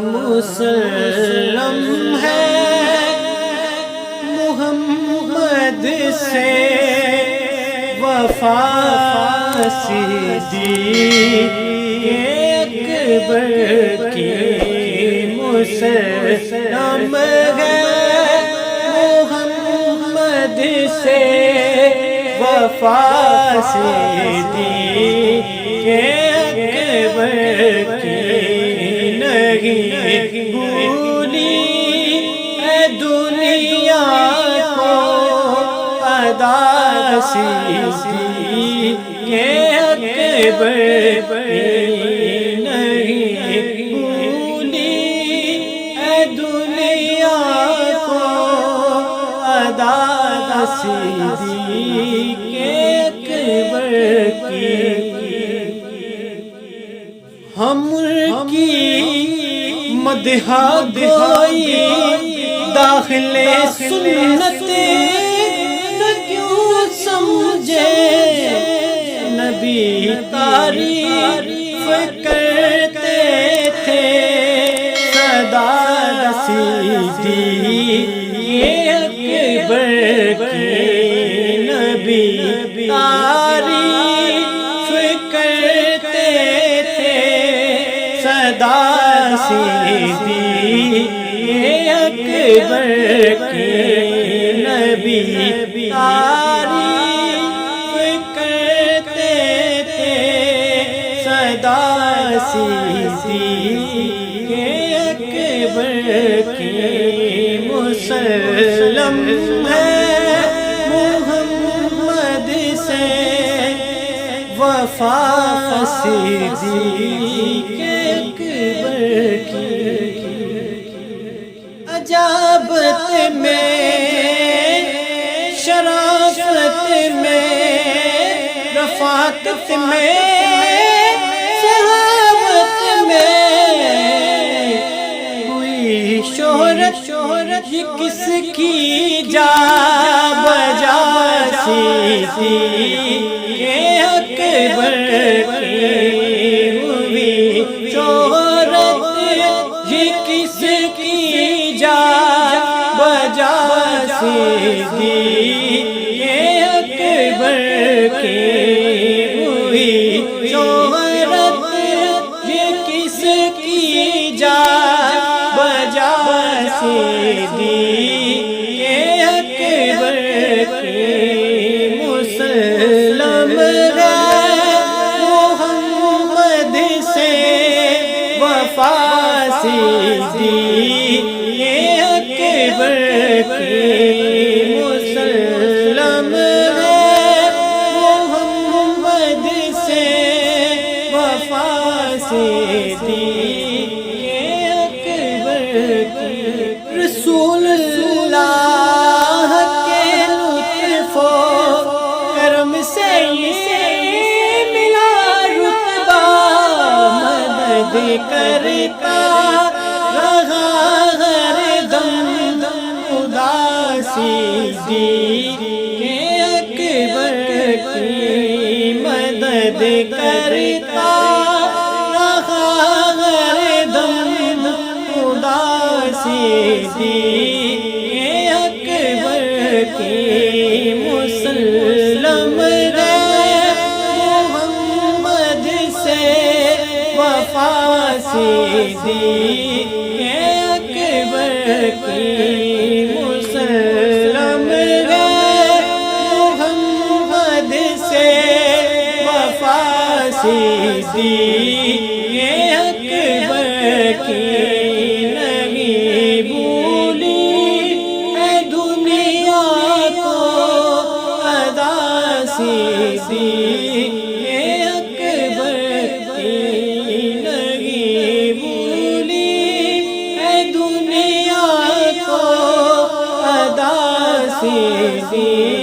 مسلم ہے محمد سے وفا صدیق اکبر کی، مسلم ہے محمد سے وفا صدیق اکبر کی، نہیں بھولی اے دنیا کو ادا صدیق اکبر کی، نہیں بھولی اے دنیا کو ادا صدیق اکبر کی۔ ہم کی مدح گوئی داخل سنت نہ کیوں سمجھے، نبی تعریف کرتے تھے سدا صدیق اکبر کی، نبی تعریف کرتے تھے سدا صدیق اکبر کی، نبی تعریف کرتے تھے سدا صدیق اکبر کی، مسلم ہے محمد سے وفا صدیق اکبر کی، عجابت میں شرافت میں رفاقت میں صحابت میں ہوئی شہرت، یہ کس کی جا بجا صدیق اکبر کی، ہوئی شہرت یہ کس کی جا بجا صدیق اکبر کی، ہوئی شہرت یہ کس کی جا بجا صدیق اکبر کی، مسلم ہے محمد سے وفا صدیق اکبر کی، مسلم ہے محمد سے وفا صدیق اکبر کی، رسول اللہ کے لطف و کرم سے ملا رتبہ، مدد کرتا رہا ہر دم خدا صدیق اکبر کی، مدد کرتا رہا ہر دم خدا صدیق اکبر کی، مسلم ہے محمد سے وفا صدیق اکبر کی، مسلم ہے محمد سے وفا صدیق اکبر کی، نہیں بھولی اے دنیا کو ادا صدیق اکبر کی، نہیں بھولی اے دنیا کو ادا صدیق